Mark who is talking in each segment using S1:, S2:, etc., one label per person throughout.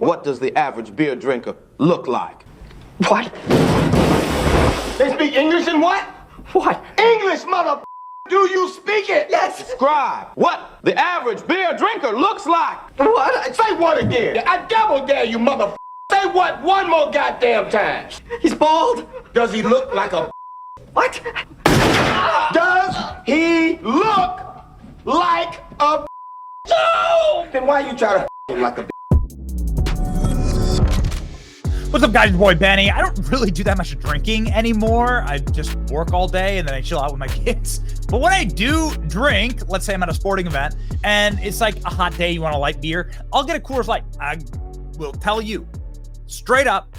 S1: What does the average beer drinker look like?
S2: What?
S3: They speak English and what?
S2: What?
S3: English, mother. Do you speak it?
S2: Yes.
S1: Describe what the average beer drinker looks like.
S2: What?
S3: Say what again? I double dare you, mother. Say what one more goddamn time.
S2: He's bald.
S3: Does he look like a?
S2: What?
S3: Does he look like a? No. Then why you try to him like a?
S4: What's up, guys? It's your boy Benny. I don't really do that much drinking anymore. I just work all day and then I chill out with my kids. But when I do drink, let's say I'm at a sporting event and it's like a hot day, you want a light beer, I'll get a Coors Light. I will tell you straight up,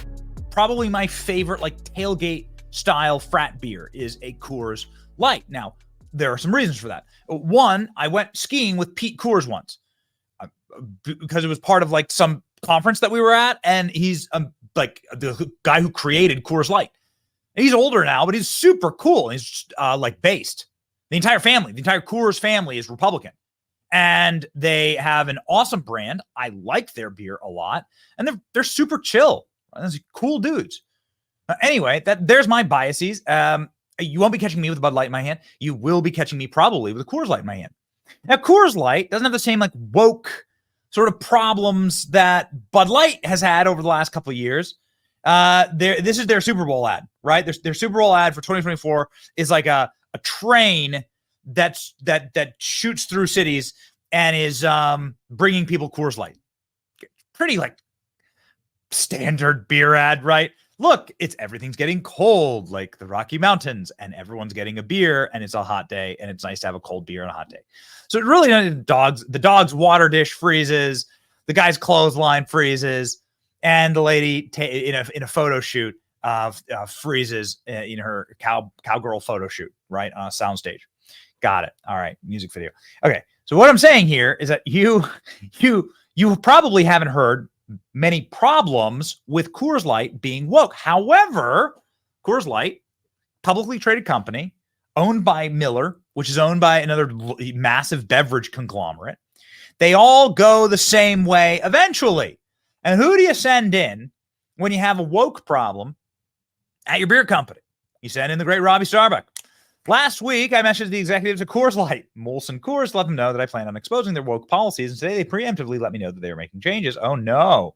S4: probably my favorite like tailgate style frat beer is a Coors Light. Now, there are some reasons for that. One, I went skiing with Pete Coors once because it was part of like some conference that we were at, and he's like the guy who created Coors Light. And he's older now, but he's super cool. He's like based. The entire Coors family is Republican, and they have an awesome brand. I like their beer a lot, and they're super chill. They're cool dudes. Anyway, there's my biases. You won't be catching me with a Bud Light in my hand. You will be catching me probably with a Coors Light in my hand. Now, Coors Light doesn't have the same like woke sort of problems that Bud Light has had over the last couple of years. This is their Super Bowl ad, right? Their Super Bowl ad for 2024 is like a train that shoots through cities and is bringing people Coors Light. Pretty like standard beer ad, right? Look, everything's getting cold, like the Rocky Mountains, and everyone's getting a beer, and it's a hot day, and it's nice to have a cold beer on a hot day. So it really, the dog's water dish freezes, the guy's clothesline freezes, and the lady in a photo shoot freezes in her cowgirl photo shoot, right, on a soundstage. Got it. All right, music video. Okay, so what I'm saying here is that you probably haven't heard many problems with Coors Light being woke. However, Coors Light, publicly traded company, owned by Miller, which is owned by another massive beverage conglomerate. They all go the same way eventually. And who do you send in when you have a woke problem at your beer company? You send in the great Robby Starbuck. Last week, I messaged the executives at Coors Light, Molson Coors, to let them know that I plan on exposing their woke policies, and today they preemptively let me know that they are making changes. Oh, no.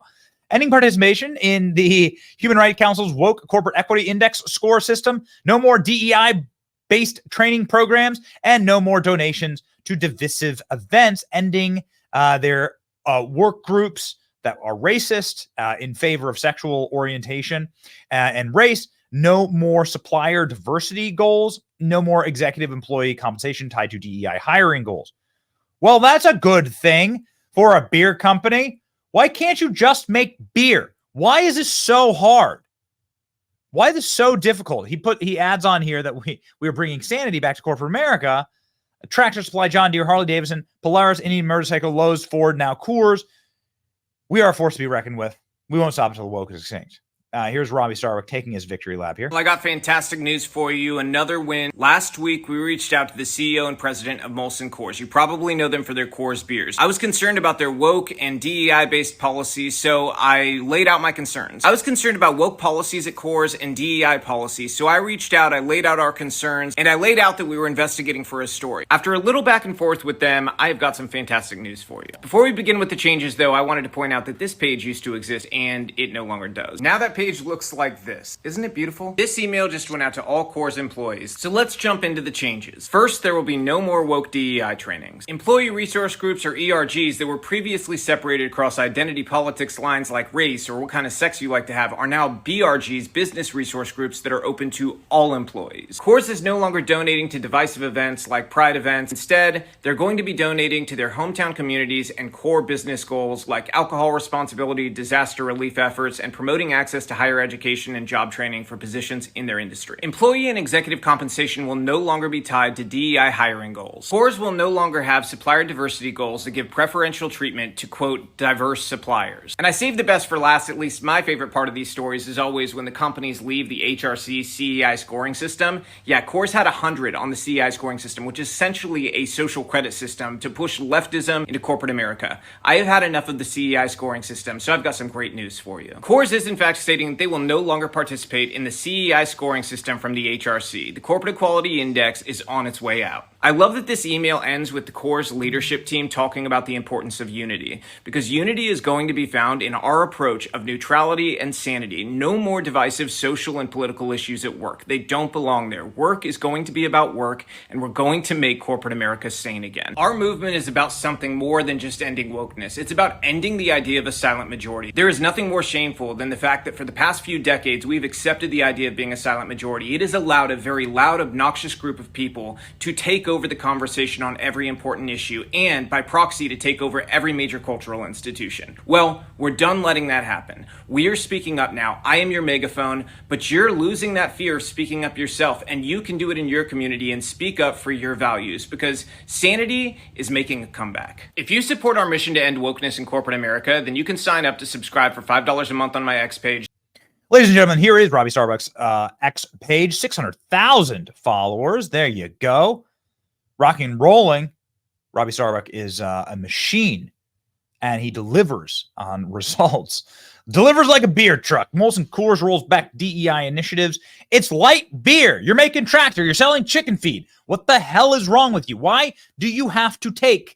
S4: Ending participation in the Human Rights Council's woke corporate equity index score system, no more DEI-based training programs, and no more donations to divisive events, ending their work groups that are racist in favor of sexual orientation and race. No more supplier diversity goals. No more executive employee compensation tied to DEI hiring goals. Well, that's a good thing for a beer company. Why can't you just make beer? Why is this so hard? Why is this so difficult? He adds on here that we are bringing sanity back to corporate America. Tractor Supply, John Deere, Harley Davidson, Polaris, Indian Motorcycle, Lowe's, Ford, now Coors. We are a force to be reckoned with. We won't stop until the woke is extinct. Here's Robby Starbuck taking his victory lap here.
S5: Well, I got fantastic news for you. Another win. Last week, we reached out to the CEO and president of Molson Coors. You probably know them for their Coors beers. I was concerned about their woke and DEI-based policies, so I laid out my concerns. I was concerned about woke policies at Coors and DEI policies, so I reached out, I laid out our concerns, and I laid out that we were investigating for a story. After a little back and forth with them, I have got some fantastic news for you. Before we begin with the changes, though, I wanted to point out that this page used to exist, and it no longer does. Now that page looks like this. Isn't it beautiful? This email just went out to all Coors employees. So let's jump into the changes. First, there will be no more woke DEI trainings. Employee resource groups, or ERGs, that were previously separated across identity politics lines like race or what kind of sex you like to have are now BRGs, business resource groups, that are open to all employees. Coors is no longer donating to divisive events like pride events. Instead, they're going to be donating to their hometown communities and core business goals like alcohol responsibility, disaster relief efforts, and promoting access to higher education and job training for positions in their industry. Employee and executive compensation will no longer be tied to DEI hiring goals. Coors will no longer have supplier diversity goals that give preferential treatment to, quote, diverse suppliers. And I saved the best for last. At least my favorite part of these stories is always when the companies leave the HRC CEI scoring system. Yeah, Coors had 100 on the CEI scoring system, which is essentially a social credit system to push leftism into corporate America. I have had enough of the CEI scoring system, so I've got some great news for you. Coors is in fact stating that they will no longer participate in the CEI scoring system from the HRC. The Corporate Equality Index is on its way out. I love that this email ends with the Coors leadership team talking about the importance of unity, because unity is going to be found in our approach of neutrality and sanity. No more divisive social and political issues at work. They don't belong there. Work is going to be about work, and we're going to make corporate America sane again. Our movement is about something more than just ending wokeness. It's about ending the idea of a silent majority. There is nothing more shameful than the fact that for the past few decades, we've accepted the idea of being a silent majority. It has allowed a very loud, obnoxious group of people to take over the conversation on every important issue, and by proxy to take over every major cultural institution. Well, we're done letting that happen. We are speaking up now. I am your megaphone, but you're losing that fear of speaking up yourself, and you can do it in your community and speak up for your values, because sanity is making a comeback. If you support our mission to end wokeness in corporate America, then you can sign up to subscribe for $5 a month on my X page.
S4: Ladies and gentlemen, here is Robby Starbuck's X page, 600,000 followers. There you go. Rocking and rolling. Robby Starbuck is a machine, and he delivers on results. Delivers like a beer truck. Molson Coors rolls back DEI initiatives. It's light beer. You're making tractor. You're selling chicken feed. What the hell is wrong with you? Why do you have to take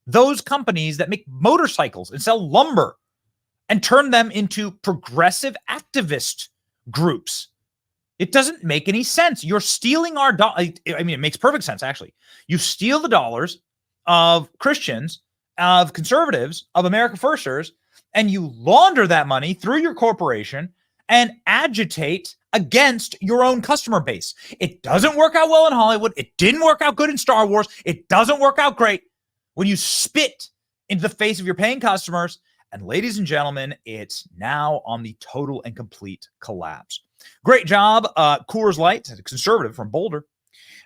S4: those companies that make motorcycles and sell lumber and turn them into progressive activist groups? It doesn't make any sense. You're stealing our dollars. I mean, it makes perfect sense, actually. You steal the dollars of Christians, of conservatives, of America Firsters, and you launder that money through your corporation and agitate against your own customer base. It doesn't work out well in Hollywood. It didn't work out good in Star Wars. It doesn't work out great when you spit into the face of your paying customers. And ladies and gentlemen, it's now on the total and complete collapse. Great job, Coors Light, a conservative from Boulder.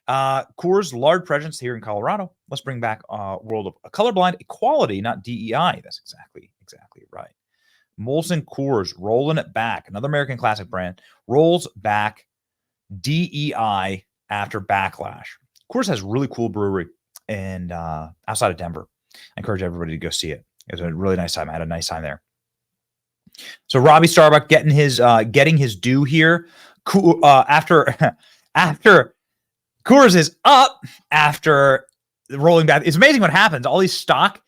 S4: Coors' large presence here in Colorado. Let's bring back a world of colorblind equality, not DEI. That's exactly right. Molson Coors rolling it back. Another American classic brand rolls back DEI after backlash. Coors has a really cool brewery and outside of Denver. I encourage everybody to go see it. It was a really nice time. I had a nice time there. So Robby Starbuck getting his due here. After Coors is up after rolling back. It's amazing what happens. All these stock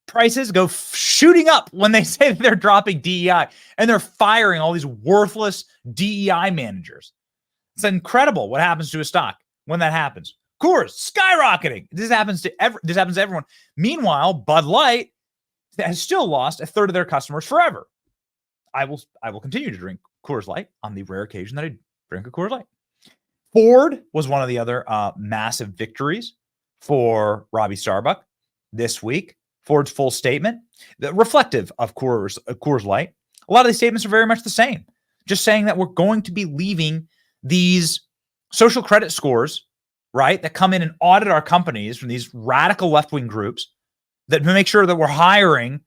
S4: prices go shooting up when they say that they're dropping DEI, and they're firing all these worthless DEI managers. It's incredible what happens to a stock when that happens. Coors skyrocketing. This happens to everyone. Meanwhile, Bud Light has still lost a third of their customers forever. I will continue to drink Coors Light on the rare occasion that I drink a Coors Light. Ford was one of the other massive victories for Robby Starbuck this week. Ford's full statement, reflective of Coors Light. A lot of these statements are very much the same. Just saying that we're going to be leaving these social credit scores, right, that come in and audit our companies from these radical left-wing groups that make sure that we're hiring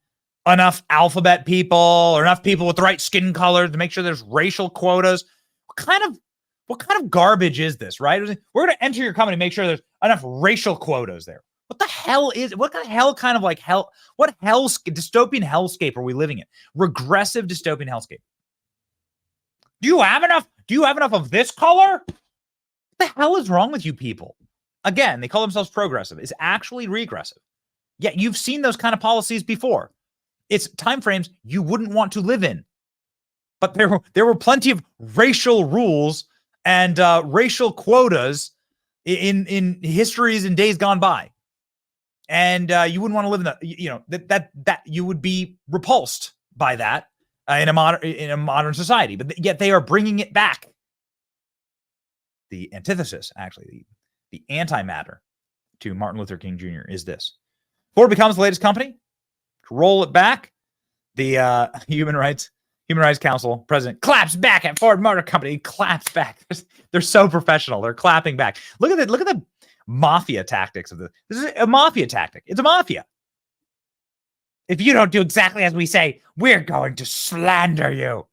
S4: enough alphabet people or enough people with the right skin color to make sure there's racial quotas. What kind of garbage is this, right? We're going to enter your company, make sure there's enough racial quotas there. What the hell is it? What dystopian hellscape are we living in? Regressive dystopian hellscape. Do you have enough of this color? What the hell is wrong with you people? Again, they call themselves progressive. It's actually regressive. Yet you've seen those kind of policies before. It's timeframes you wouldn't want to live in. But there were plenty of racial rules and racial quotas in histories and days gone by. And you wouldn't want to live in that you would be repulsed by that in a modern society. But yet they are bringing it back. The antithesis, actually, the antimatter to Martin Luther King Jr. is this. Ford becomes the latest company to roll it back. The human rights Human Rights Council president claps back at Ford Motor Company. He claps back. They're so professional. They're clapping back. Look at it. Look at the mafia tactics of this. This is a mafia tactic. It's a mafia. If you don't do exactly as we say, we're going to slander you.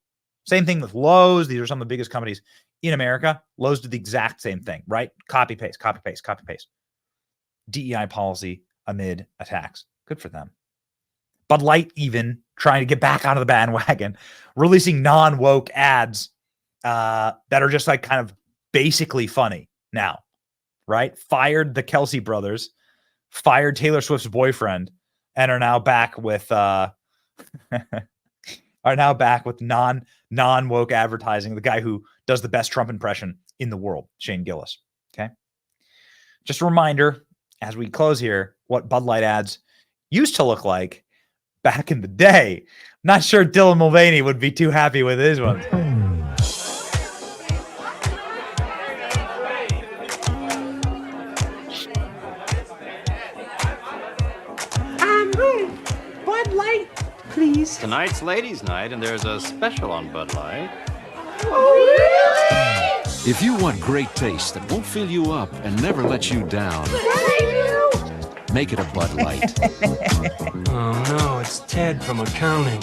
S4: Same thing with Lowe's. These are some of the biggest companies in America. Lowe's did the exact same thing, right? Copy, paste, copy, paste, copy, paste. DEI policy amid attacks. Good for them. Bud Light even trying to get back onto the bandwagon, releasing non-woke ads that are just like kind of basically funny now, right? Fired the Kelsey brothers, fired Taylor Swift's boyfriend, and are now back with non-woke advertising. The guy who does the best Trump impression in the world, Shane Gillis. Okay. Just a reminder as we close here, what Bud Light ads used to look like back in the day. Not sure Dylan Mulvaney would be too happy with his ones.
S2: Bud Light, please.
S6: Tonight's ladies' night, and there's a special on Bud Light.
S7: If you want great taste that won't fill you up and never let you down, make it a Bud Light.
S8: Oh no, it's Ted from accounting.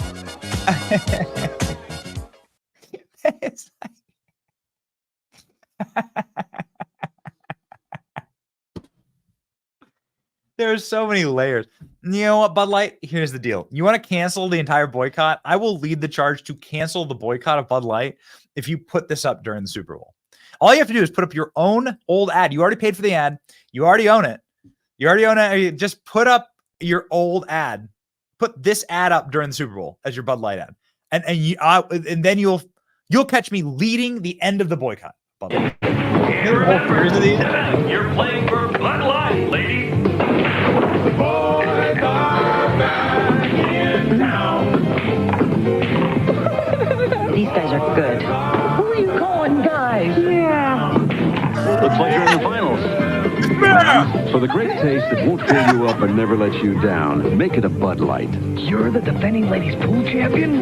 S4: There's so many layers. You know what, Bud Light? Here's the deal. You want to cancel the entire boycott? I will lead the charge to cancel the boycott of Bud Light if you put this up during the Super Bowl. All you have to do is put up your own old ad. You already paid for the ad. You already own it. You already own it. Just put up your old ad. Put this ad up during the Super Bowl as your Bud Light ad, and then you'll catch me leading the end of the boycott. Bud Light.
S9: You're playing for Bud Light, lady. Boys are back in town.
S10: These guys are good.
S2: Who are you calling guys? Yeah.
S9: Looks like you're in the finals.
S7: For the great taste that won't fill you up and never let you down, make it a Bud Light.
S2: You're the defending ladies pool champion?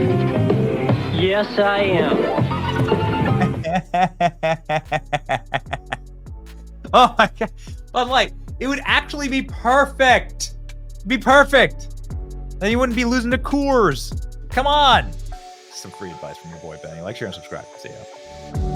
S8: Yes, I am.
S4: Oh my God. Bud Light. It would actually be perfect. Be perfect. Then you wouldn't be losing to Coors. Come on. Some free advice from your boy Benny. Like, share, and subscribe. See ya.